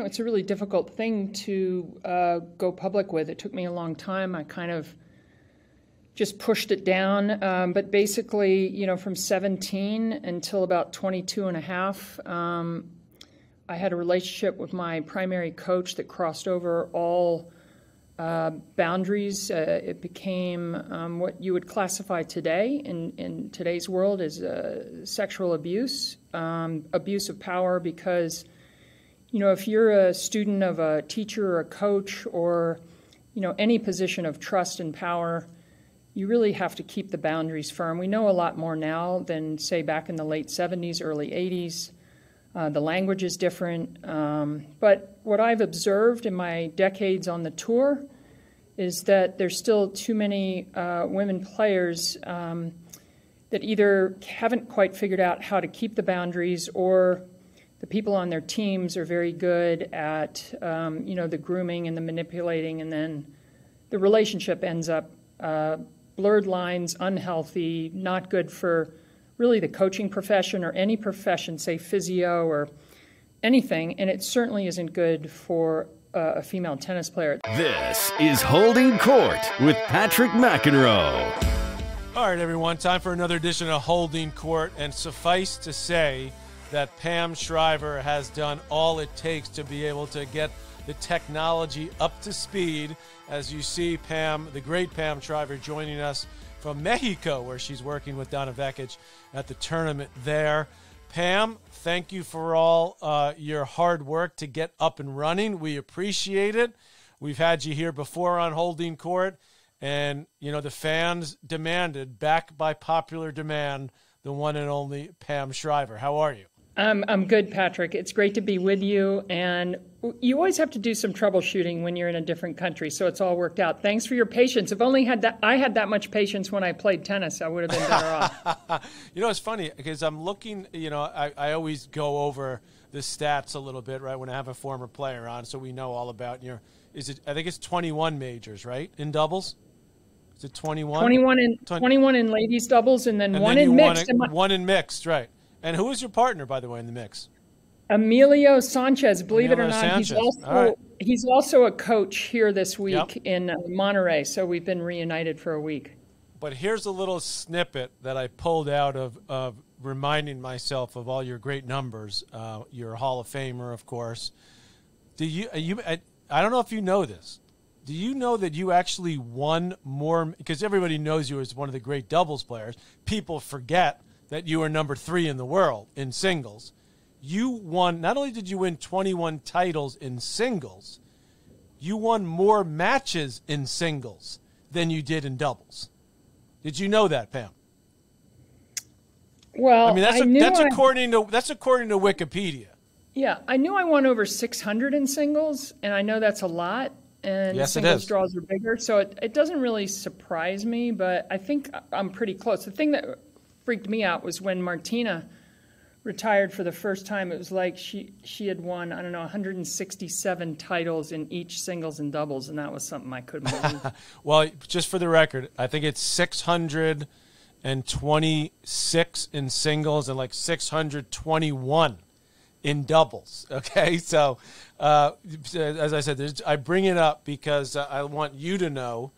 it's a really difficult thing to go public with. It took me a long time. I kind of just pushed it down. But basically, from 17 until about 22 and a half, I had a relationship with my primary coach that crossed over all boundaries. It became what you would classify today in today's world as sexual abuse, abuse of power, because, if you're a student of a teacher or a coach or, any position of trust and power, you really have to keep the boundaries firm. We know a lot more now than, say, back in the late 70s, early 80s. The language is different. But what I've observed in my decades on the tour is that there's still too many women players that either haven't quite figured out how to keep the boundaries, or the people on their teams are very good at, the grooming and the manipulating, and then the relationship ends up blurred lines, unhealthy, not good for really the coaching profession or any profession, say physio or anything, and it certainly isn't good for a female tennis player. This is Holding Court with Patrick McEnroe. All right, everyone, time for another edition of Holding Court, and suffice to say that Pam Shriver has done all it takes to be able to get the technology up to speed. As you see, Pam, the great Pam Shriver, joining us from Mexico, where she's working with Novak Djokovic at the tournament there. Pam, thank you for all your hard work to get up and running. We appreciate it. We've had you here before on Holding Court, and, the fans demanded, back by popular demand, the one and only Pam Shriver. How are you? I'm good, Patrick. It's great to be with you, and you always have to do some troubleshooting when you're in a different country, so it's all worked out. Thanks for your patience. If only I had that much patience when I played tennis, I would have been better off. It's funny because I'm looking, I always go over the stats a little bit, right, when I have a former player on, so we know all about I think it's 21 majors, right, in doubles? Is it 21? 21 in ladies doubles, and then one in mixed. One in mixed, right. And who is your partner, by the way, in the mix? Emilio Sanchez. Believe it or not, he's also a coach here this week in Monterey. So we've been reunited for a week. But here's a little snippet that I pulled out of reminding myself of all your great numbers. You're a Hall of Famer, of course. I don't know if you know this. Do you know that you actually won more? Because everybody knows you as one of the great doubles players. People forget that you are number 3 in the world in singles. You won, not only did you win 21 titles in singles, you won more matches in singles than you did in doubles. Did you know that, Pam? Well, that's according to Wikipedia. Yeah, I knew I won over 600 in singles, and I know that's a lot. And yes, singles draws are bigger, so it doesn't really surprise me, but I think I'm pretty close. The thing that freaked me out was when Martina retired for the first time. It was like she had won, 167 titles in each singles and doubles, and that was something I couldn't believe. Well, just for the record, I think it's 626 in singles and like 621 in doubles. Okay, so as I said, I bring it up because I want you to know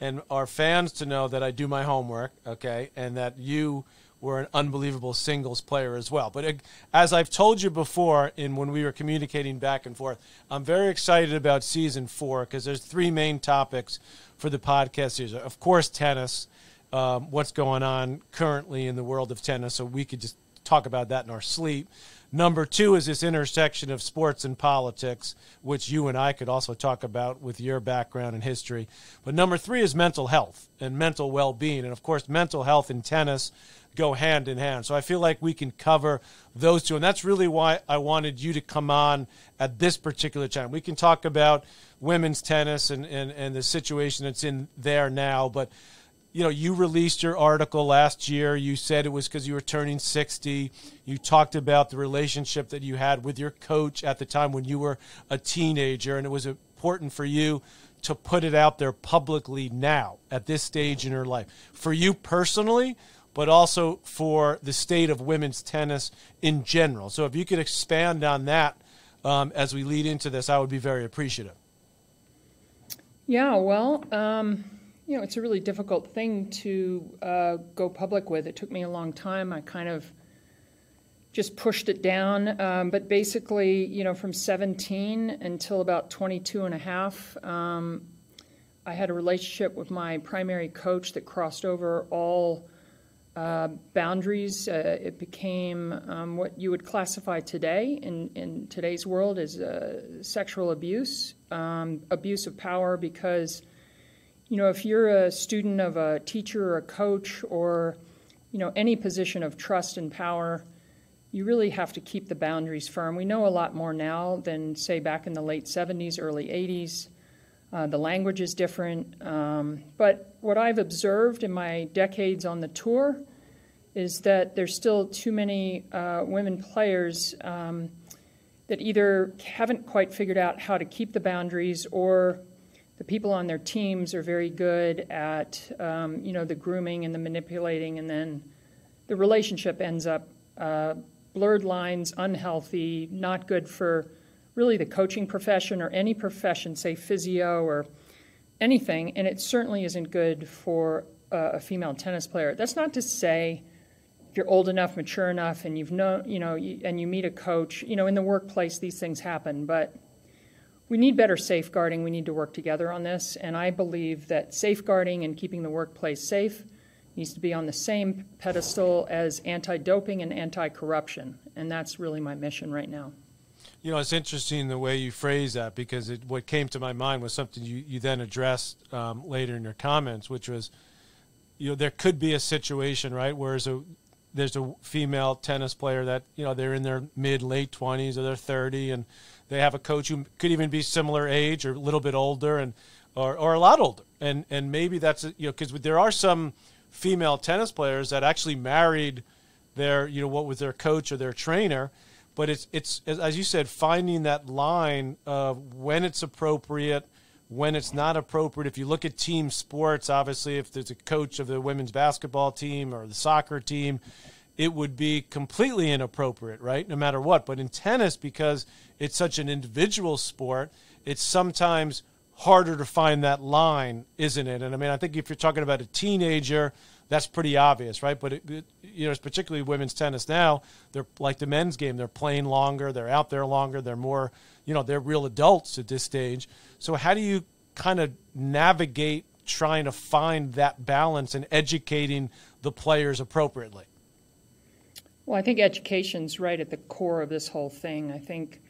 and our fans to know that I do my homework, okay, and that you were an unbelievable singles player as well. But as I've told you before when we were communicating back and forth, I'm very excited about Season 4 because there's 3 main topics for the podcast series. Of course, tennis, what's going on currently in the world of tennis, so we could just talk about that in our sleep. Number 2 is this intersection of sports and politics, which you and I could also talk about with your background and history. But number 3 is mental health and mental well-being. And, of course, mental health and tennis go hand in hand. So I feel like we can cover those 2. And that's really why I wanted you to come on at this particular time. We can talk about women's tennis and the situation that's in there now. But, you released your article last year. You said it was because you were turning 60. You talked about the relationship that you had with your coach at the time when you were a teenager, and it was important for you to put it out there publicly now at this stage in your life. For you personally, but also for the state of women's tennis in general. So if you could expand on that as we lead into this, I would be very appreciative. Yeah, well, it's a really difficult thing to go public with. It took me a long time. I kind of just pushed it down. But basically, from 17 until about 22 and a half, I had a relationship with my primary coach that crossed over all boundaries. It became what you would classify today in today's world as sexual abuse, abuse of power, because, if you're a student of a teacher or a coach or, any position of trust and power, you really have to keep the boundaries firm. We know a lot more now than, say, back in the late 70s, early 80s. The language is different. But what I've observed in my decades on the tour is that there's still too many women players that either haven't quite figured out how to keep the boundaries, or the people on their teams are very good at, the grooming and the manipulating, and then the relationship ends up blurred lines, unhealthy, not good for really the coaching profession or any profession, say physio or anything, and it certainly isn't good for a female tennis player. That's not to say if you're old enough, mature enough, and and you meet a coach, in the workplace these things happen, but we need better safeguarding. We need to work together on this, and I believe that safeguarding and keeping the workplace safe needs to be on the same pedestal as anti-doping and anti-corruption, and that's really my mission right now. It's interesting the way you phrase that, because what came to my mind was something you then addressed later in your comments, which was, there could be a situation, right, where there's a female tennis player that, they're in their mid-late 20s or they're 30, and they have a coach who could even be similar age or a little bit older or a lot older. And maybe that's, because there are some female tennis players that actually married their, what was their coach or their trainer. But it's as you said, finding that line of when it's appropriate, when it's not appropriate. If you look at team sports, obviously, if there's a coach of the women's basketball team or the soccer team, it would be completely inappropriate, right? No matter what. But in tennis, because it's such an individual sport, it's sometimes harder to find that line, isn't it? And I think if you're talking about a teenager, that's pretty obvious, right? But it's particularly women's tennis now. They're like the men's game. They're playing longer. They're out there longer. They're more, they're real adults at this stage. So how do you kind of navigate trying to find that balance and educating the players appropriately? Well, I think education's right at the core of this whole thing. I think,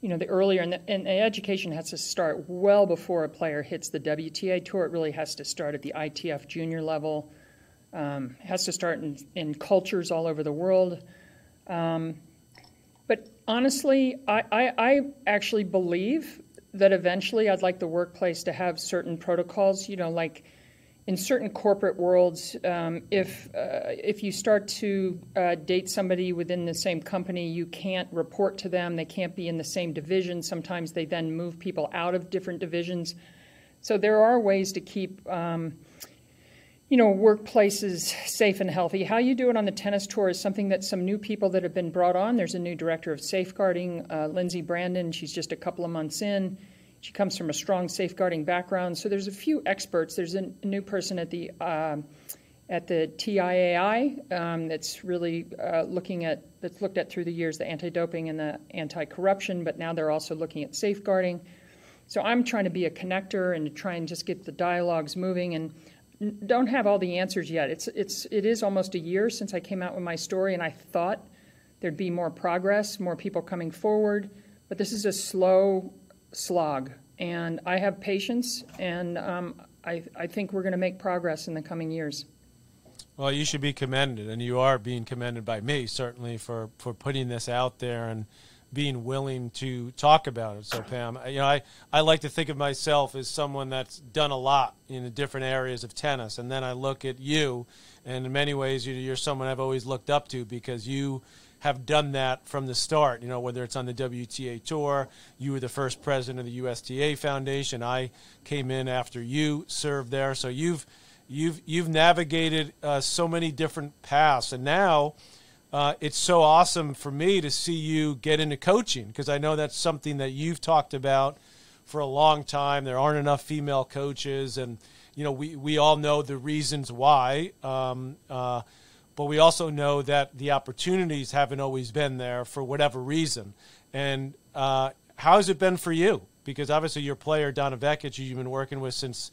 the earlier, and the education has to start well before a player hits the WTA tour. It really has to start at the ITF junior level. Has to start in cultures all over the world. But honestly, I actually believe that eventually I'd like the workplace to have certain protocols, like in certain corporate worlds, if you start to date somebody within the same company, you can't report to them. They can't be in the same division. Sometimes they then move people out of different divisions. So there are ways to keep workplaces safe and healthy. How you do it on the tennis tour is something that some new people that have been brought on. There's a new director of safeguarding, Lindsay Brandon. She's just a couple of months in. She comes from a strong safeguarding background. So there's a few experts. There's a new person at the TIAI that's really that's looked at through the years, the anti-doping and the anti-corruption, but now they're also looking at safeguarding. So I'm trying to be a connector and to try and just get the dialogues moving, and don't have all the answers yet. It is almost a year since I came out with my story, and I thought there'd be more progress, more people coming forward, but this is a slow slog, and I have patience, and I think we're going to make progress in the coming years. Well, you should be commended, and you are being commended by me, certainly, for putting this out there and being willing to talk about it. So, Pam, I like to think of myself as someone that's done a lot in the different areas of tennis, and then I look at you, and in many ways, you're someone I've always looked up to because you have done that from the start. Whether it's on the WTA tour, you were the first president of the USTA Foundation. I came in after you served there, so you've navigated so many different paths, and now it's so awesome for me to see you get into coaching, because I know that's something that you've talked about for a long time. There aren't enough female coaches, and we all know the reasons why. But we also know that the opportunities haven't always been there for whatever reason. And how has it been for you? Because obviously your player, Donna Vekic, who you've been working with since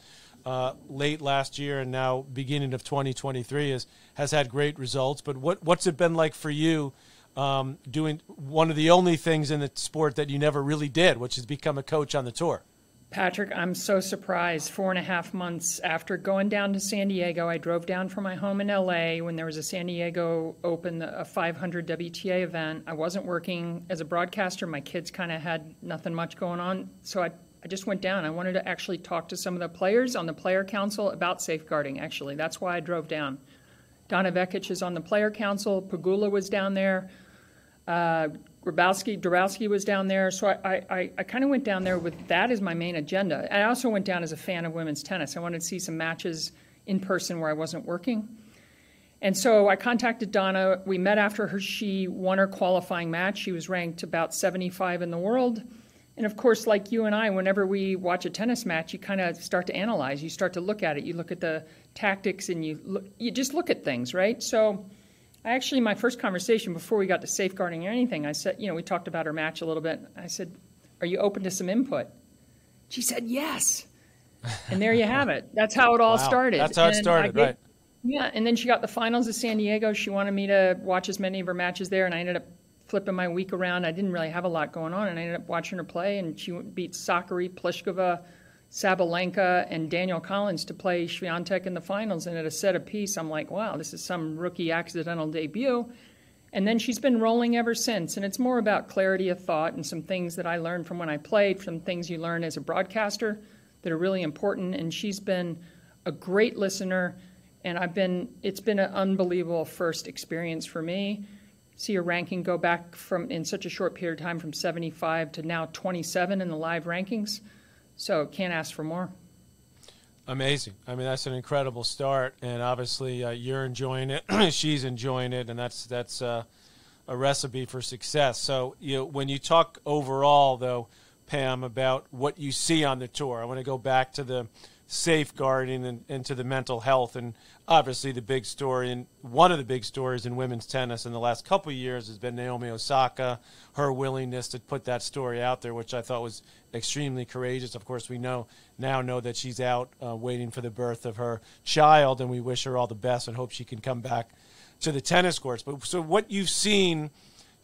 late last year and now beginning of 2023, has had great results. But what's it been like for you doing one of the only things in the sport that you never really did, which is become a coach on the tour? Patrick, I'm so surprised. 4.5 months after going down to San Diego, I drove down from my home in LA when there was a San Diego Open, a 500 WTA event. I wasn't working as a broadcaster. My kids kind of had nothing much going on. So I just went down. I wanted to actually talk to some of the players on the player council about safeguarding, actually. That's why I drove down. Donna Vekic is on the player council. Pegula was down there. Dabrowski was down there. So I kind of went down there with that as my main agenda. I also went down as a fan of women's tennis. I wanted to see some matches in person where I wasn't working. And so I contacted Donna. We met after she won her qualifying match. She was ranked about 75 in the world. And of course, like you and I, whenever we watch a tennis match, you kind of start to analyze. You start to look at it. You look at the tactics and you just look at things, right? So actually, my first conversation before we got to safeguarding or anything, I said, we talked about her match a little bit. I said, "Are you open to some input?" She said, "Yes." And there you have it. That's how it all started. That's how it started, right? Yeah, and then she got the finals of San Diego. She wanted me to watch as many of her matches there, and I ended up flipping my week around. I didn't really have a lot going on, and I ended up watching her play, and she beat Sakkari, Pliskova, Sabalenka, and Daniel Collins to play Swiatek in the finals. And at a set apiece, I'm like, wow, this is some rookie accidental debut. And then she's been rolling ever since. And it's more about clarity of thought and some things that I learned from when I played, some things you learn as a broadcaster that are really important. And she's been a great listener. And it's been an unbelievable first experience for me. See her ranking go back in such a short period of time from 75 to now 27 in the live rankings. So can't ask for more. Amazing. I mean, that's an incredible start, and obviously you're enjoying it. She's enjoying it, and that's a recipe for success. So when you talk overall, though, Pam, about what you see on the tour, I want to go back to the safeguarding and to the mental health, and obviously the big story, and one of the big stories in women's tennis in the last couple of years has been Naomi Osaka, her willingness to put that story out there, which I thought was extremely courageous. Of course, we now know that she's out waiting for the birth of her child, and we wish her all the best and hope she can come back to the tennis courts. But so what you've seen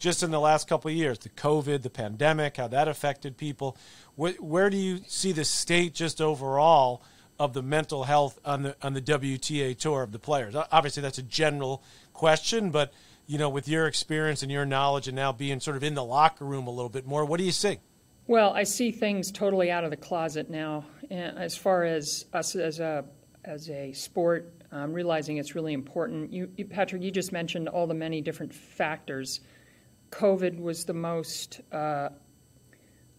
just in the last couple of years, the COVID, the pandemic, how that affected people, where do you see the state just overall of the mental health on the WTA tour of the players? Obviously, that's a general question, but with your experience and your knowledge and now being sort of in the locker room a little bit more, what do you see? Well, I see things totally out of the closet now. As far as us as a sport, realizing it's really important. Patrick, you just mentioned all the many different factors. COVID was the most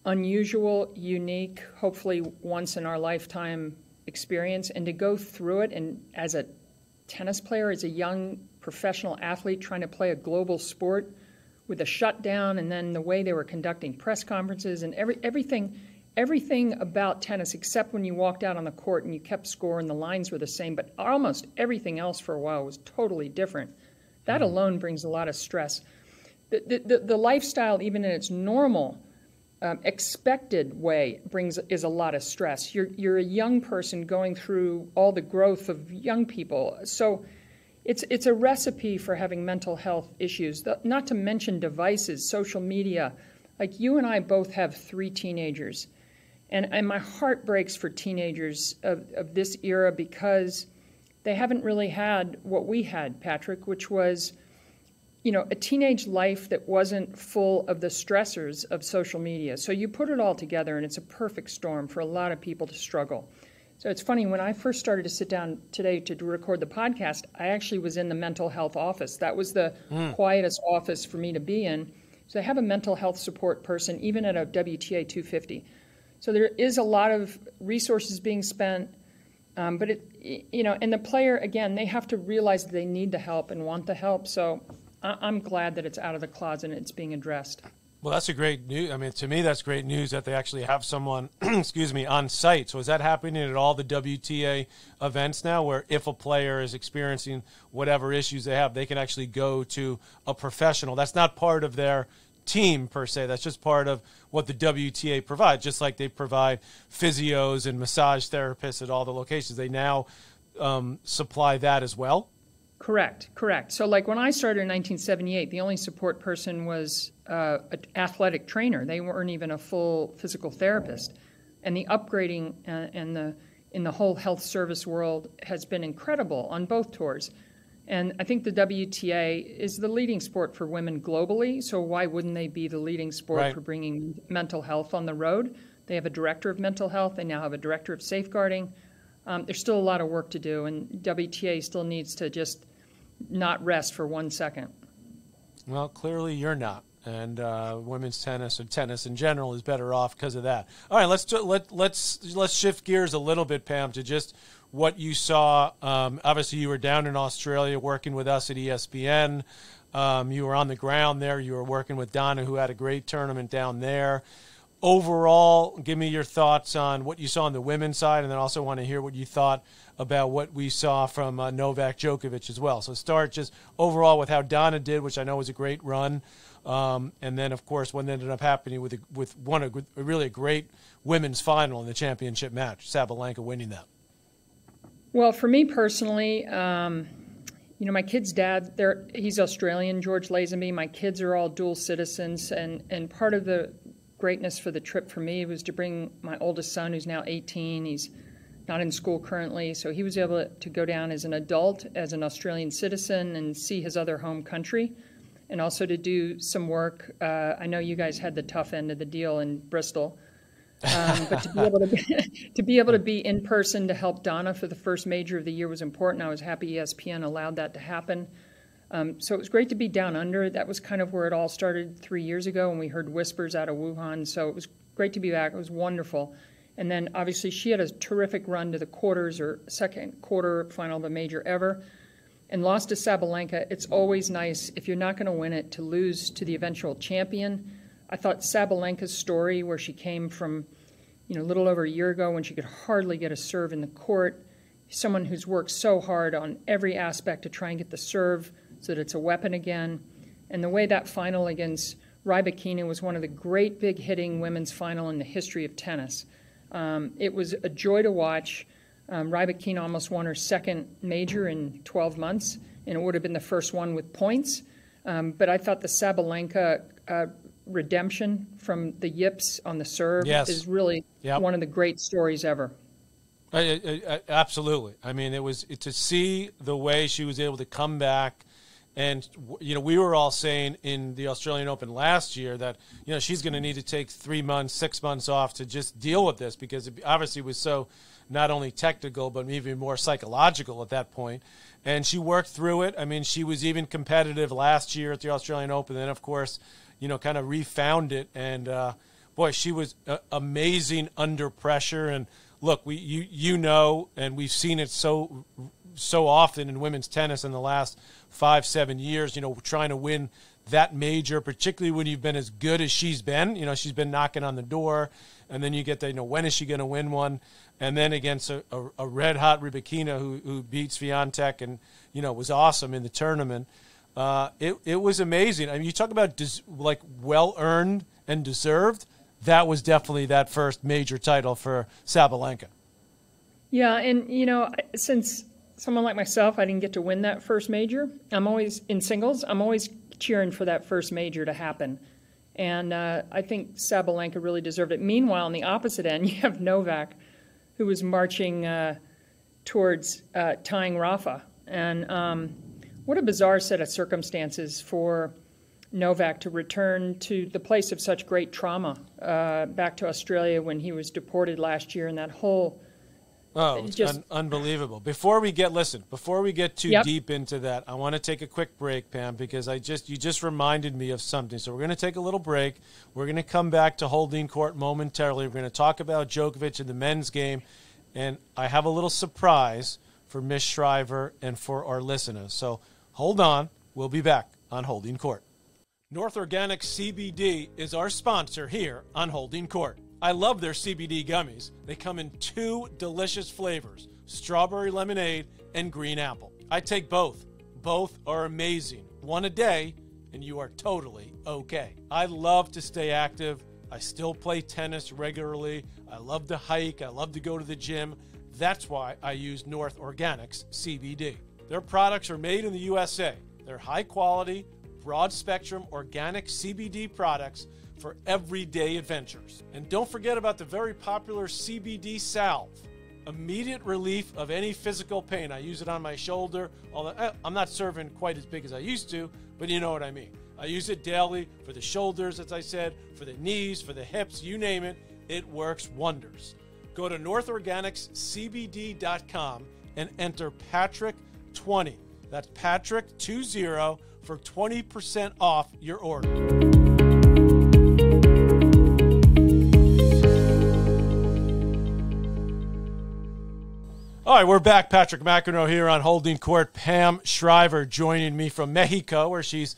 unusual, unique, hopefully once in our lifetime experience, and to go through it, and as a tennis player, as a young professional athlete trying to play a global sport with a shutdown, and then the way they were conducting press conferences and everything about tennis, except when you walked out on the court and you kept score and the lines were the same, but almost everything else for a while was totally different. That alone brings a lot of stress. The lifestyle, even in its normal expected way, is a lot of stress. You're a young person going through all the growth of young people, so it's a recipe for having mental health issues. Not to mention devices, social media. Like you and I both have 3 teenagers, and my heart breaks for teenagers of this era because they haven't really had what we had, Patrick, which was a teenage life that wasn't full of the stressors of social media. So you put it all together, and it's a perfect storm for a lot of people to struggle. So it's funny, when I first started to sit down today to record the podcast, I actually was in the mental health office. That was the quietest office for me to be in. So they have a mental health support person, even at a WTA 250. So there is a lot of resources being spent, but and the player, again, they have to realize that they need the help and want the help. So I'm glad that it's out of the closet and it's being addressed. Well, that's a great news. I mean, to me, that's great news that they actually have someone, excuse me, on site. So is that happening at all the WTA events now, where if a player is experiencing whatever issues they have, they can actually go to a professional? That's not part of their team per se. That's just part of what the WTA provides, just like they provide physios and massage therapists at all the locations. They now supply that as well. Correct. So like when I started in 1978, the only support person was an athletic trainer. They weren't even a full physical therapist. And the upgrading in the whole health service world has been incredible on both tours. And I think the WTA is the leading sport for women globally, so why wouldn't they be the leading sport for bringing mental health on the road? They have a director of mental health. They now have a director of safeguarding. There's still a lot of work to do, and WTA still needs to just not rest for 1 second. Well, clearly you're not, and women's tennis or tennis in general is better off because of that. All right, let's shift gears a little bit, Pam, to just what you saw. Obviously, you were down in Australia working with us at ESPN. You were on the ground there. You were working with Donna, who had a great tournament down there. Overall, give me your thoughts on what you saw on the women's side, and then also want to hear what you thought about what we saw from Novak Djokovic as well. So start just overall with how Donna did, which I know was a great run, and then, of course, what ended up happening with really a great women's final in the championship match, Sabalenka winning that. Well, for me personally, my kid's dad, he's Australian, George Lazenby. My kids are all dual citizens, and part of the greatness for the trip for me was to bring my oldest son, who's now 18. He's not in school currently, so he was able to go down as an adult, as an Australian citizen, and see his other home country, and also to do some work. I know you guys had the tough end of the deal in Bristol, but to be able to be in person to help Donna for the first major of the year was important. I was happy ESPN allowed that to happen. So it was great to be down under. That was kind of where it all started 3 years ago when we heard whispers out of Wuhan. So it was great to be back. It was wonderful. And then obviously she had a terrific run to the quarters or second quarter final of a major ever and lost to Sabalenka. It's always nice, if you're not going to win it, to lose to the eventual champion. I thought Sabalenka's story, where she came from a little over a year ago when she could hardly get a serve in the court, someone who's worked so hard on every aspect to try and get the serve so that it's a weapon again. And the way that final against Rybakina was one of the great big hitting women's final in the history of tennis. It was a joy to watch. Rybakina almost won her second major in 12 months, and it would have been the first one with points. But I thought the Sabalenka redemption from the yips on the serve is really one of the great stories ever. Absolutely. I mean, it was to see the way she was able to come back. And, we were all saying in the Australian Open last year that, she's going to need to take 3 months, 6 months off to just deal with this, because it obviously was so not only technical but even more psychological at that point. And she worked through it. I mean, she was even competitive last year at the Australian Open. Then, of course, kind of refound it. And, boy, she was amazing under pressure. And, look, and we've seen it so often in women's tennis in the last 5-7 years, trying to win that major, particularly when you've been as good as she's been. She's been knocking on the door, and then you get the, when is she going to win one? And then against a red-hot Rybakina who beats Swiatek and, was awesome in the tournament. It was amazing. I mean, you talk about well-earned and deserved. That was definitely that first major title for Sabalenka. Yeah, and, since someone like myself, I didn't get to win that first major. I'm always, in singles, I'm always cheering for that first major to happen. And I think Sabalenka really deserved it. Meanwhile, on the opposite end, you have Novak, who was marching towards tying Rafa. And what a bizarre set of circumstances for Novak to return to the place of such great trauma, back to Australia when he was deported last year, and that whole... Oh, it's unbelievable. Before we get too deep into that, I want to take a quick break, Pam, because you just reminded me of something. So we're going to take a little break. We're going to come back to holding court momentarily. We're going to talk about Djokovic in the men's game, and I have a little surprise for Miss Shriver and for our listeners. So hold on. We'll be back on Holding Court. North Organic CBD is our sponsor here on Holding Court. I love their CBD gummies. They come in 2 delicious flavors, strawberry lemonade and green apple. I take both. Both are amazing. 1 a day, and you are totally okay. I love to stay active. I still play tennis regularly. I love to hike. I love to go to the gym. That's why I use North Organics CBD. Their products are made in the USA. They're high quality, broad spectrum organic CBD products for everyday adventures. And don't forget about the very popular CBD salve. Immediate relief of any physical pain. I use it on my shoulder. I'm not serving quite as big as I used to, but you know what I mean. I use it daily for the shoulders, as I said, for the knees, for the hips, you name it. It works wonders. Go to northorganicscbd.com and enter Patrick20. That's Patrick20 for 20% off your order. All right, we're back. Patrick McEnroe here on Holding Court. Pam Shriver joining me from Mexico, where she's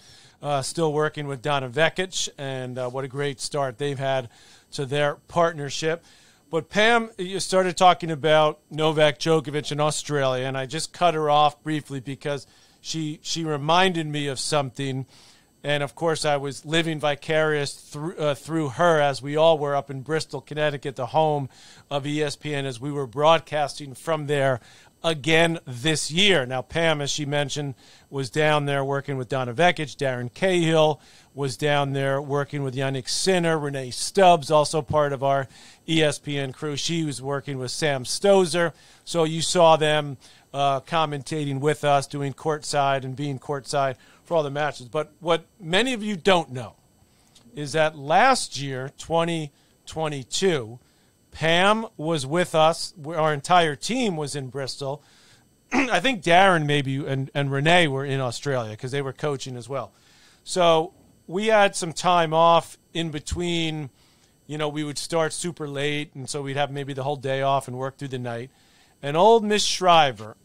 still working with Donna Vekic, and what a great start they've had to their partnership. But Pam, you started talking about Novak Djokovic in Australia, and I just cut her off briefly because she reminded me of something. And, of course, I was living vicarious through her, as we all were up in Bristol, Connecticut, the home of ESPN, as we were broadcasting from there again this year. Now, Pam, as she mentioned, was down there working with Donna Vekic. Darren Cahill was down there working with Yannick Sinner. Renee Stubbs, also part of our ESPN crew. She was working with Sam Stosur. So you saw them commentating with us, doing courtside and being courtside for all the matches. But what many of you don't know is that last year, 2022, Pam was with us. Our entire team was in Bristol. I think Darren maybe and Renee were in Australia because they were coaching as well. So we had some time off in between. You know, we would start super late, and so we'd have maybe the whole day off and work through the night. And old Miss Shriver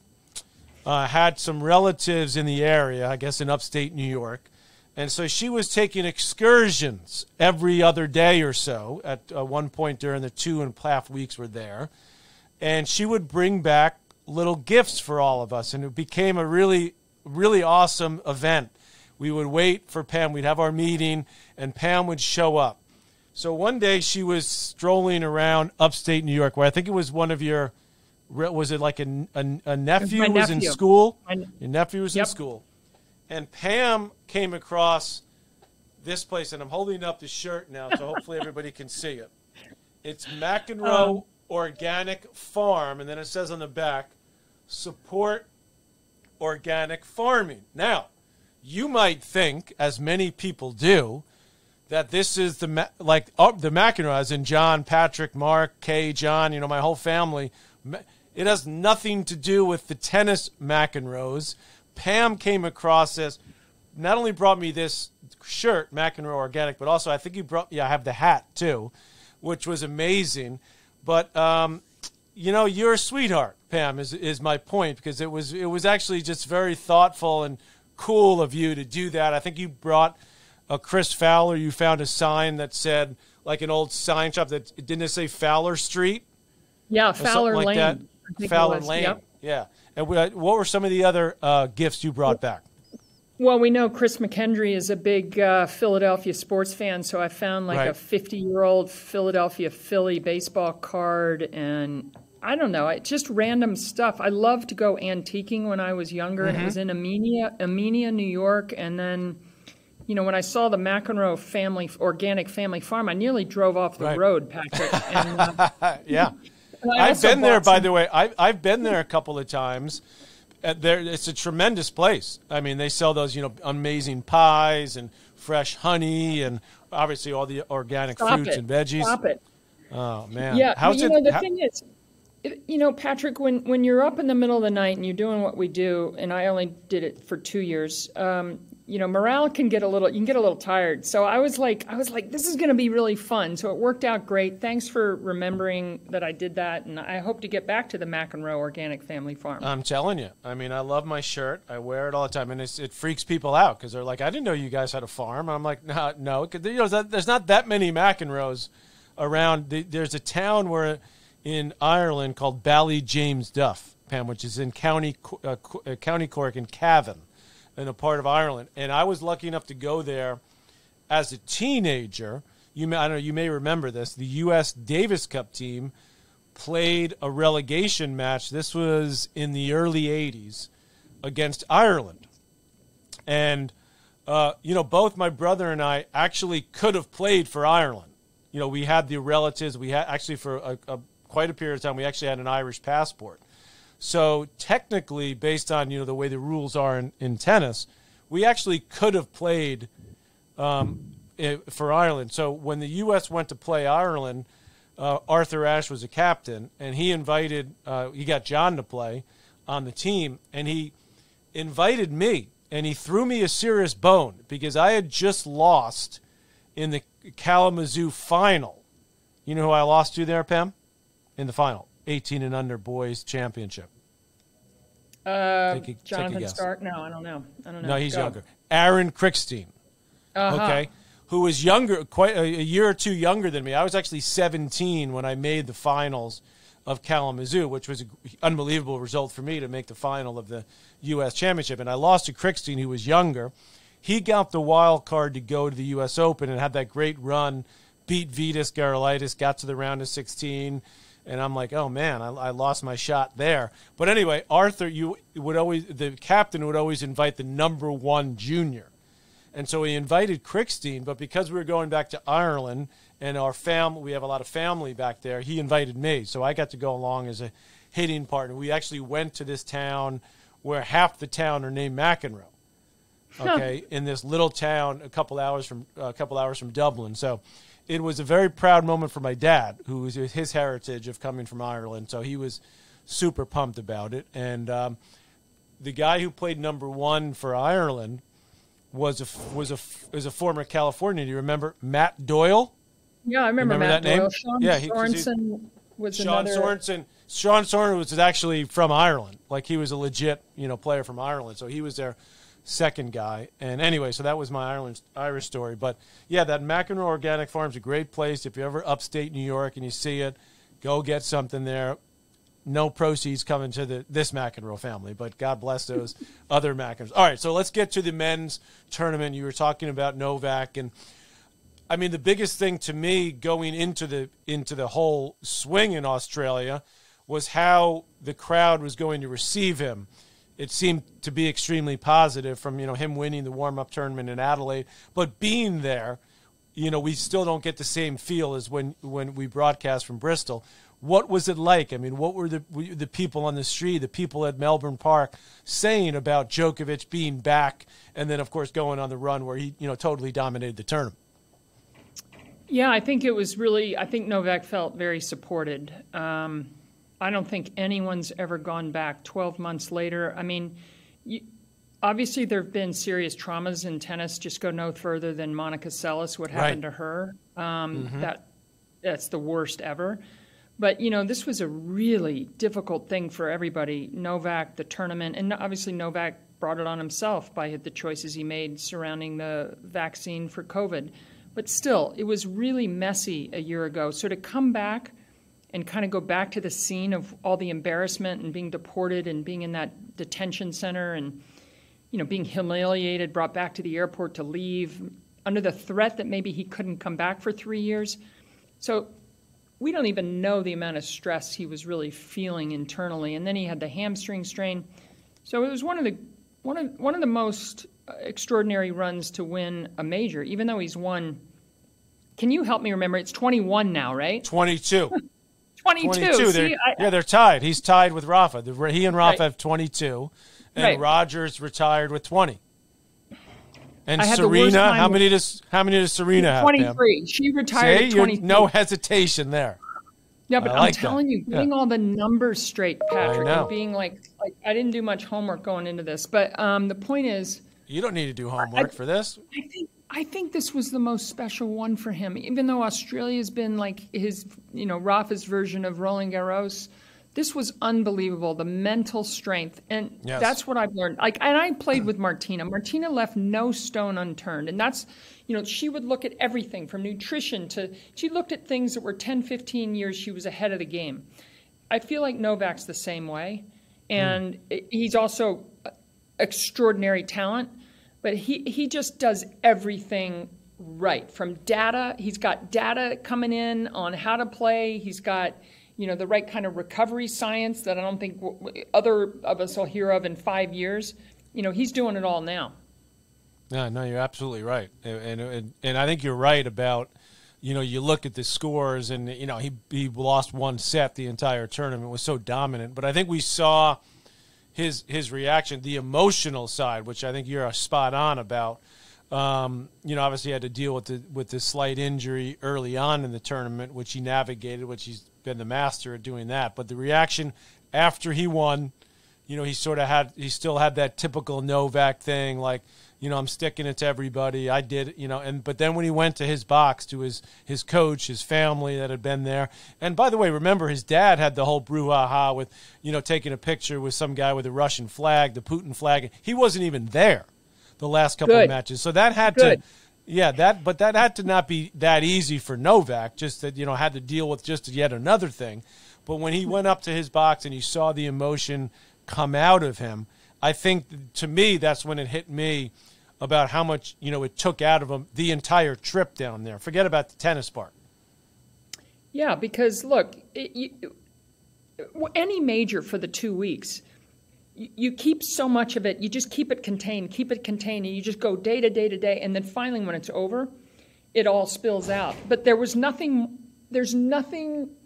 had some relatives in the area, I guess in upstate New York. And so she was taking excursions every other day or so at one point during the 2.5 weeks we're there. And she would bring back little gifts for all of us. And it became a really, really awesome event. We would wait for Pam. We'd have our meeting, and Pam would show up. So one day she was strolling around upstate New York, where I think it was one of your, was it like a nephew was in school? Your nephew was in school. And Pam came across this place, and I'm holding up the shirt now, so hopefully everybody can see it. It's McEnroe Organic Farm, and then it says on the back, support organic farming. Now, you might think, as many people do, that this is the McEnroe, as in John, Patrick, Mark, Kay, John, my whole family. It has nothing to do with the tennis McEnroes. Pam came across this, not only brought me this shirt, McEnroe Organic, but also I think you brought, I have the hat too, which was amazing. But, you're a sweetheart, Pam, is my point, because it was actually just very thoughtful and cool of you to do that. I think you brought a Chris Fowler. You found a sign that said, like an old sign shop, that didn't it say Fowler Street? Yeah, Fowler Lane. That? Fowler Lane. Yep. Yeah. And what were some of the other gifts you brought back? Well, we know Chris McEnroe is a big Philadelphia sports fan, so I found a 50-year-old Philadelphia Philly baseball card, and I don't know, just random stuff. I loved to go antiquing when I was younger, and it was in Amenia, New York, and then, when I saw the McEnroe organic family farm, I nearly drove off the road, Patrick. And, yeah. I've been there, by the way. I've been there a couple of times. It's a tremendous place. I mean, they sell those, amazing pies and fresh honey and obviously all the organic fruits and veggies. Stop it. Oh, man. Yeah, the thing is, Patrick, when you're up in the middle of the night and you're doing what we do, and I only did it for 2 years, morale you can get a little tired. So I was like, this is going to be really fun. So it worked out great. Thanks for remembering that I did that. And I hope to get back to the McEnroe Organic Family Farm. I'm telling you. I mean, I love my shirt. I wear it all the time. And it freaks people out because they're like, I didn't know you guys had a farm. And I'm like, no. Cause, there's not that many McEnroes around. There's a town in Ireland called Ballyjames-Duff, Pam, which is in County Cork in Cavan, in a part of Ireland. And I was lucky enough to go there as a teenager. You may remember this. The U.S. Davis Cup team played a relegation match. This was in the early 80s against Ireland. And, both my brother and I actually could have played for Ireland. We had the relatives. We had actually for quite a period of time, we actually had an Irish passport. So technically, based on the way the rules are in tennis, we actually could have played for Ireland. So when the U.S. went to play Ireland, Arthur Ashe was a captain, and he got John to play on the team, and he invited me, and he threw me a serious bone because I had just lost in the Kalamazoo final. You know who I lost to there, Pam? In the final, 18 and under boys championship. Jonathan Stark? No, I don't know. No, he's younger. Aaron Crickstein. Okay, who was younger, quite a year or two younger than me. I was actually 17 when I made the finals of Kalamazoo, which was an unbelievable result for me to make the final of the U.S. Championship. And I lost to Crickstein, who was younger. He got the wild card to go to the U.S. Open and had that great run, beat Vitas Gerulaitis, got to the round of 16. And I'm like, oh, man, I lost my shot there. But anyway, Arthur, the captain would always invite the number one junior. And so he invited Crickstein, but because we were going back to Ireland and we have a lot of family back there, he invited me. So I got to go along as a hitting partner. We actually went to this town where half the town are named McEnroe, okay, in this little town a couple hours from Dublin. So it was a very proud moment for my dad, who was his heritage of coming from Ireland. So he was super pumped about it. And the guy who played number one for Ireland was a former Californian. Do you remember Matt Doyle? Yeah, I remember Matt that Doyle. name? Sean Sorensen was another. Sean Sorensen was actually from Ireland. Like, he was a legit, player from Ireland. So he was their second guy. And anyway, so that was my Irish story. But yeah, that McEnroe Organic Farm is a great place. If you're ever upstate New York and you see it, go get something there. No proceeds coming to this McEnroe family, but God bless those other McEnroes. All right, so let's get to the men's tournament. You were talking about Novak, and I mean, the biggest thing to me going into the whole swing in Australia was how the crowd was going to receive him. It seemed to be extremely positive from him winning the warm-up tournament in Adelaide, but being there, we still don't get the same feel as when we broadcast from Bristol. What was it like? I mean, what were the people on the street, the people at Melbourne Park saying about Djokovic being back and then, of course, going on the run where he, totally dominated the tournament? Yeah, I think Novak felt very supported. I don't think anyone's ever gone back 12 months later. I mean, obviously there have been serious traumas in tennis. Just go no further than Monica Seles, what happened to her. That's the worst ever. But, this was a really difficult thing for everybody. Novak, the tournament, and obviously Novak brought it on himself by the choices he made surrounding the vaccine for COVID. But still, it was really messy a year ago. So to come back and kind of go back to the scene of all the embarrassment and being deported and being in that detention center and, being humiliated, brought back to the airport to leave under the threat that maybe he couldn't come back for 3 years. So we don't even know the amount of stress he was really feeling internally. And then he had the hamstring strain. So it was one of the most extraordinary runs to win a major, even though he's won. Can you help me remember? It's 21 now, right? 22. 22. They're tied. He's tied with Rafa. He and Rafa have 22, and Rogers retired with 20. And Serena, how many does Serena have? 23. She retired at 23. No hesitation there. Yeah, but I'm telling you, getting all the numbers straight, Patrick, and being like I didn't do much homework going into this, but the point is, You don't need to do homework for this. I think this was the most special one for him, even though Australia's been like his, Rafa's version of Roland Garros. This was unbelievable, the mental strength. And that's what I've learned. And I played with Martina. Martina left no stone unturned. And that's, she would look at everything from nutrition she looked at things that were 10, 15 years she was ahead of the game. I feel like Novak's the same way. And he's also extraordinary talent. But he just does everything right. From data, he's got data coming in on how to play. He's got, the right kind of recovery science that I don't think other of us will hear of in 5 years. He's doing it all now. No, you're absolutely right. And I think you're right about, you look at the scores and, he lost one set the entire tournament, was so dominant. But I think we saw his reaction, the emotional side, which I think you're spot on about. Obviously he had to deal with the slight injury early on in the tournament, which he navigated, which he's been the master at doing that. But the reaction after he won, he still had that typical Novak thing, like, I'm sticking it to everybody. I did, but then when he went to his box, to his coach, his family that had been there. And by the way, remember his dad had the whole brouhaha with, taking a picture with some guy with a Russian flag, the Putin flag. He wasn't even there the last couple of matches. So that had to, but that had to not be that easy for Novak, just that, had to deal with just yet another thing. But when he went up to his box and you saw the emotion come out of him, I think, to me, that's when it hit me about how much, it took out of him the entire trip down there. Forget about the tennis part. Yeah, because, look, any major for the 2 weeks, you keep so much of it, you just keep it contained, and you just go day to day to day, and then finally when it's over, it all spills out. But there's nothing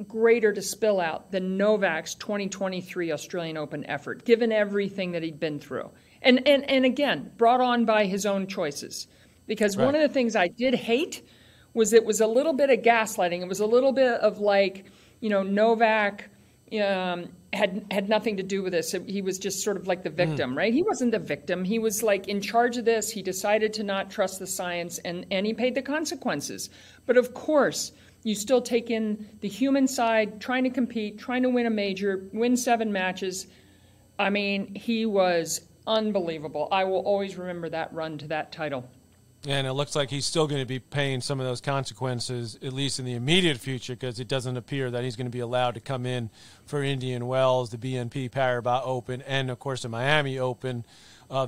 greater to spill out than Novak's 2023 Australian Open effort, given everything that he'd been through. And again, brought on by his own choices. Because one of the things I did hate was it was a little bit of gaslighting. It was a little bit of like, Novak had nothing to do with this. He was just sort of like the victim, right? He wasn't the victim. He was like in charge of this. He decided to not trust the science, and he paid the consequences. But of course, you still take in the human side, trying to compete, trying to win a major, win 7 matches. I mean, he was unbelievable. I will always remember that run to that title. And it looks like he's still going to be paying some of those consequences, at least in the immediate future, because it doesn't appear that he's going to be allowed to come in for Indian Wells, the BNP Paribas Open, and, of course, the Miami Open,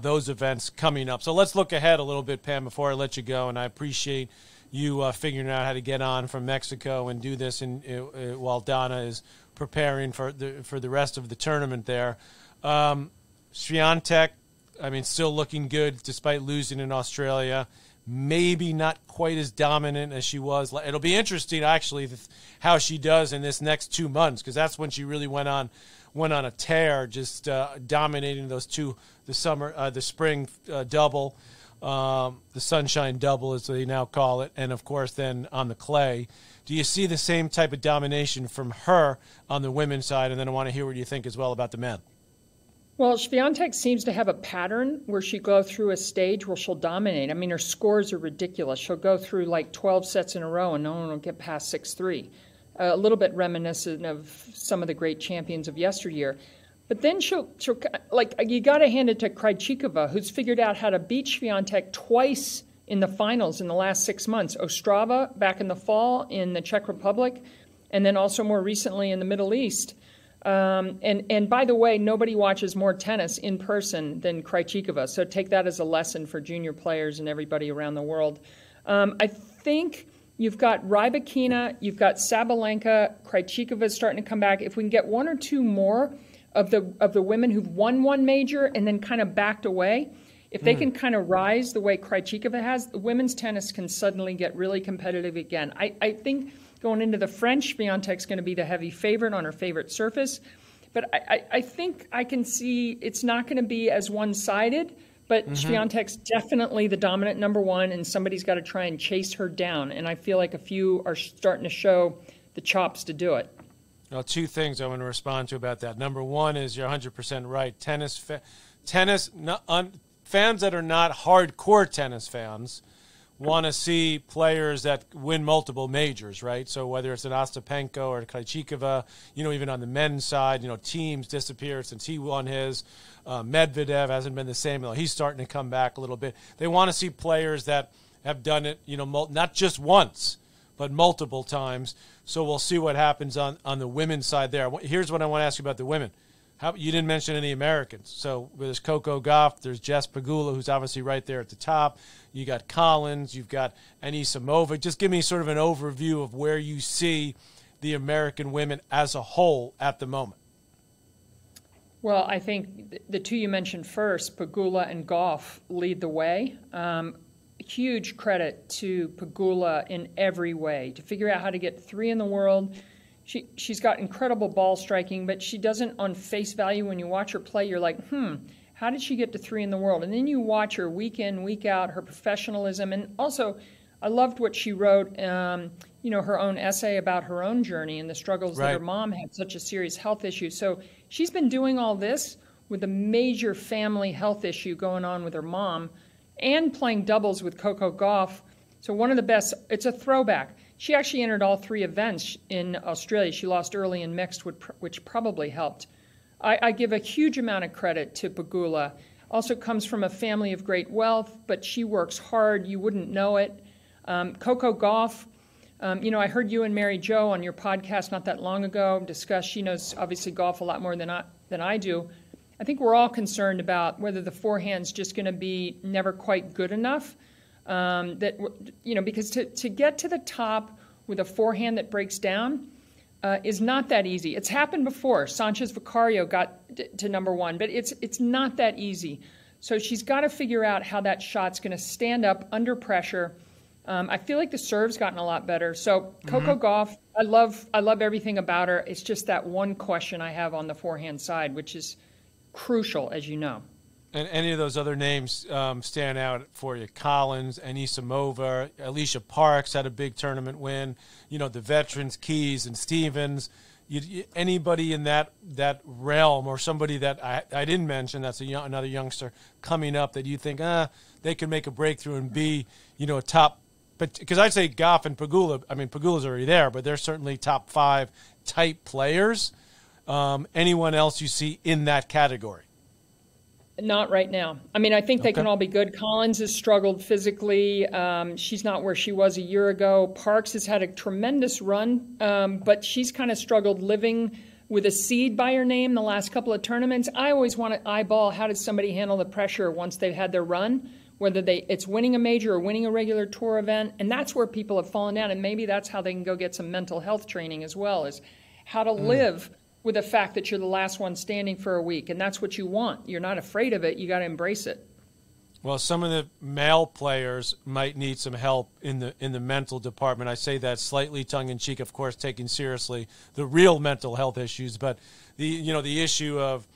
those events coming up. So let's look ahead a little bit, Pam, before I let you go, and I appreciate you figuring out how to get on from Mexico and do this while Donna is preparing for the rest of the tournament there. Swiatek, still looking good despite losing in Australia. Maybe not quite as dominant as she was. It'll be interesting, actually, how she does in this next 2 months, because that's when she really went on a tear, just dominating those two, the spring double, the sunshine double, as they now call it, and of course then on the clay. Do you see the same type of domination from her on the women's side? And then I want to hear what you think as well about the men. Well, Swiatek seems to have a pattern where she go through a stage where she'll dominate. Her scores are ridiculous. She'll go through like 12 sets in a row and no one will get past 6-3. A little bit reminiscent of some of the great champions of yesteryear. But then she'll you got to hand it to Krejcikova, who's figured out how to beat Swiatek twice in the finals in the last 6 months. Ostrava back in the fall in the Czech Republic, and then also more recently in the Middle East. And by the way, nobody watches more tennis in person than Krejcikova. So take that as a lesson for junior players and everybody around the world. I think you've got Rybakina, you've got Sabalenka, Krejcikova starting to come back. If we can get 1 or 2 more of the women who've won one major and then kind of backed away, if they can kind of rise the way Krejcikova has, women's tennis can suddenly get really competitive again. I think going into the French, Swiatek's going to be the heavy favorite on her favorite surface. But I think I can see it's not going to be as one-sided, but Swiatek's definitely the dominant number one, and somebody's got to try and chase her down. And I feel like a few are starting to show the chops to do it. Well, 2 things I want to respond to about that. Number one is you're 100% right. Tennis fans that are not hardcore tennis fans want to see players that win multiple majors, right? So whether it's an Ostapenko or Krejcikova, even on the men's side, teams disappear since he won his. Medvedev hasn't been the same, though he's starting to come back a little bit. They want to see players that have done it, not just once, but multiple times. So we'll see what happens on the women's side there. Here's what I want to ask you about the women. You didn't mention any Americans. So there's Coco Gauff, there's Jess Pegula, who's obviously right there at the top. You got Collins, you've got Anisimova. Just give me sort of an overview of where you see the American women as a whole at the moment. Well, I think the two you mentioned first, Pegula and Gauff, lead the way. Huge credit to Pegula in every way to figure out how to get 3 in the world. She's got incredible ball striking, but she doesn't, on face value, when you watch her play, you're like, how did she get to 3 in the world? And then you watch her week in, week out, her professionalism. And also, I loved what she wrote, her own essay about her own journey and the struggles that her mom had such a serious health issue. So she's been doing all this with a major family health issue going on with her mom and playing doubles with Coco Gauff. So one of the best, it's a throwback. She actually entered all 3 events in Australia. She lost early in mixed, which probably helped. I give a huge amount of credit to Pegula. Also comes from a family of great wealth, but she works hard. You wouldn't know it. Coco Gauff, I heard you and Mary Jo on your podcast not that long ago discuss. She knows obviously golf a lot more than I do. I think we're all concerned about whether the forehand's just going to be never quite good enough. Because to get to the top with a forehand that breaks down is not that easy. It's happened before. Sanchez Vicario got to number 1, but it's not that easy. So she's got to figure out how that shot's going to stand up under pressure. I feel like the serve's gotten a lot better. So Coco Gauff, I love everything about her. It's just that one question I have on the forehand side, which is crucial, as you know. And any of those other names stand out for you? Collins, Anisimova, Alicia Parks had a big tournament win. The veterans, Keys and Stevens. Anybody in that realm, or somebody that I didn't mention that's another youngster coming up that you think they could make a breakthrough and be a top. But because I'd say Gauff and Pegula. I mean, Pegula's already there, but they're certainly top 5 type players. Anyone else you see in that category? Not right now. I mean, I think they can all be good. Collins has struggled physically. She's not where she was a year ago. Parks has had a tremendous run, but she's kind of struggled living with a seed by her name the last couple of tournaments. I always want to eyeball how does somebody handle the pressure once they've had their run, whether it's winning a major or winning a regular tour event. And that's where people have fallen down. And maybe that's how they can go get some mental health training as well, is how to live with the fact that you're the last one standing for a week. And that's what you want. You're not afraid of it. You got to embrace it. Well, some of the male players might need some help in the mental department. I say that slightly tongue-in-cheek, of course, taking seriously the real mental health issues, but the issue of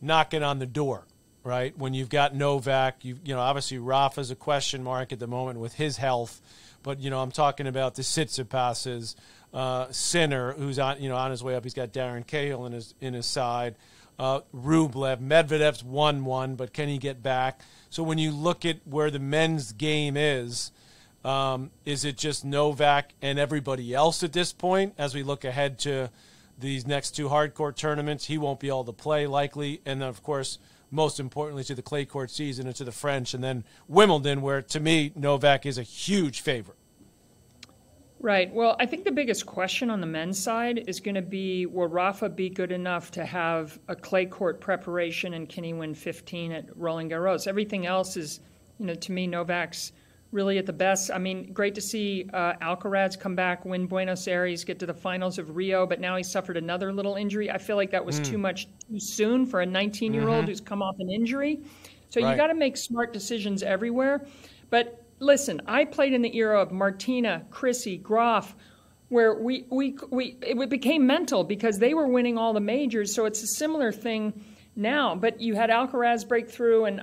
knocking on the door, right? When you've got Novak, obviously Rafa's a question mark at the moment with his health, but I'm talking about the Tsitsipas's, Sinner, who's on his way up. He's got Darren Cahill in his side. Rublev, Medvedev's 1-1, but can he get back? So when you look at where the men's game is it just Novak and everybody else at this point? As we look ahead to these next 2 hardcourt tournaments, he won't be able to play likely, and then of course, most importantly, to the clay court season and to the French, and then Wimbledon, where to me Novak is a huge favorite. Right. Well, I think the biggest question on the men's side is going to be, will Rafa be good enough to have a clay court preparation, and can he win 15 at Roland Garros? Everything else is, to me, Novak's really at the best. I mean, great to see Alcaraz come back, win Buenos Aires, get to the finals of Rio, but now he suffered another little injury. I feel like that was too soon for a 19-year-old who's come off an injury. So you got to make smart decisions everywhere. But listen, I played in the era of Martina, Chrissy, Graf, where it became mental because they were winning all the majors. So it's a similar thing now. But you had Alcaraz break through, and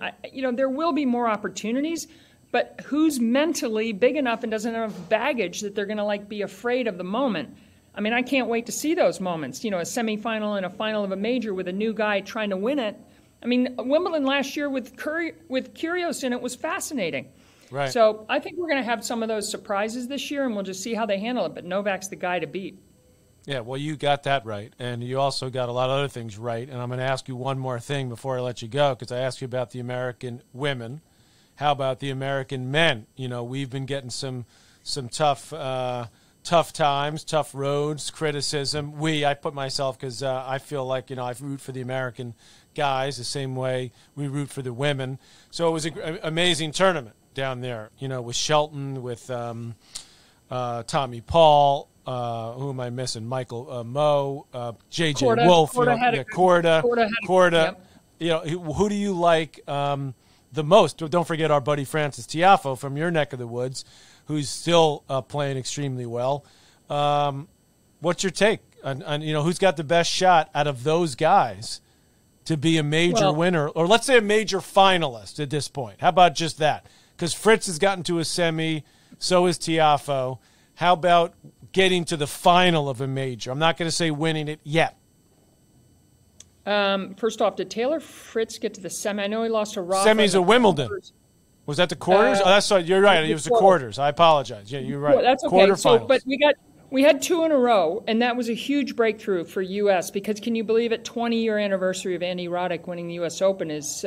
there will be more opportunities. But who's mentally big enough and doesn't have baggage that they're going to be afraid of the moment? I mean, I can't wait to see those moments. A semifinal and a final of a major with a new guy trying to win it. I mean, Wimbledon last year with Kyrgios in it was fascinating. Right. So I think we're going to have some of those surprises this year, and we'll just see how they handle it. But Novak's the guy to beat. Yeah, well, you got that right, and you also got a lot of other things right. And I'm going to ask you one more thing before I let you go, because I asked you about the American women. How about the American men? You know, we've been getting some tough times, tough roads, criticism. I put myself because I feel like, you know, I root for the American guys the same way we root for the women. So it was an amazing tournament down there, you know, with Shelton, with Tommy Paul. Who am I missing? Michael Moe, J.J. Wolf, Korda. Yep. You know, who do you like the most? Don't forget our buddy Francis Tiafoe from your neck of the woods, who's still playing extremely well. What's your take on you know, who's got the best shot out of those guys to be a major winner, or let's say a major finalist at this point? How about just that? Because Fritz has gotten to a semi, so is Tiafoe. How about getting to the final of a major? I'm not going to say winning it yet. First off, did Taylor Fritz get to the semi? I know he lost to Rafa. Semis of Wimbledon. Was that the quarters? That's right. You're right. It was the quarters. I apologize. Yeah, you're right. Well, that's okay. Quarterfinals. So, but we had 2 in a row, and that was a huge breakthrough for U.S. because can you believe it? 20-year anniversary of Andy Roddick winning the U.S. Open is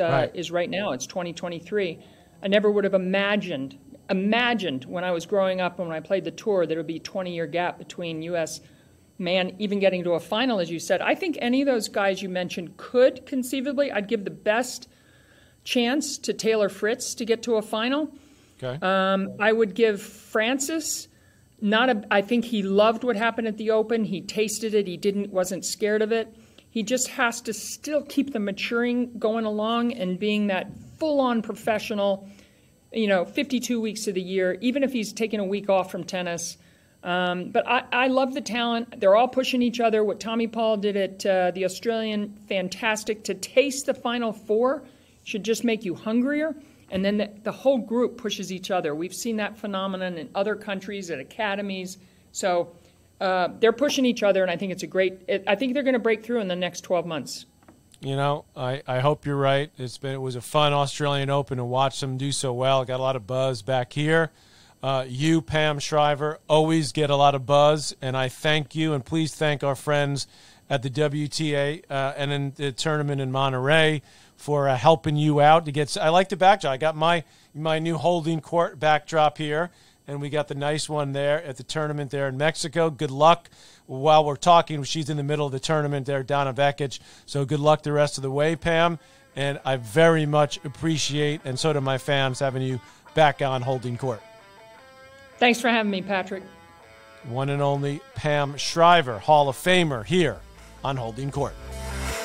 right now. It's 2023. I never would have imagined when I was growing up and when I played the tour that it would be a 20-year gap between U.S. man even getting to a final, as you said. I think any of those guys you mentioned could conceivably. I'd give the best chance to Taylor Fritz to get to a final. Okay. I would give Francis I think he loved what happened at the Open. He tasted it. Wasn't scared of it. He just has to still keep the maturing going along and being that full-on professional, 52 weeks of the year, even if he's taking a week off from tennis. But I love the talent. They're all pushing each other. What Tommy Paul did at the Australian, fantastic. To taste the Final Four should just make you hungrier. And then the whole group pushes each other. We've seen that phenomenon in other countries, at academies. So they're pushing each other, and I think I think they're going to break through in the next 12 months. I hope you're right. It was a fun Australian Open to watch them do so well. Got a lot of buzz back here. You, Pam Shriver, always get a lot of buzz, and I thank you. And please thank our friends at the WTA and in the tournament in Monterey for helping you out to get. I like the backdrop. I got my new holding court backdrop here, and we got the nice one there at the tournament there in Mexico. Good luck. While we're talking, she's in the middle of the tournament there, Donna Vekic. So good luck the rest of the way, Pam. And I very much appreciate, and so do my fans, having you back on Holding Court. Thanks for having me, Patrick. One and only Pam Shriver, Hall of Famer, here on Holding Court.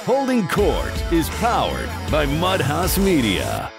Holding Court is powered by Mudhouse Media.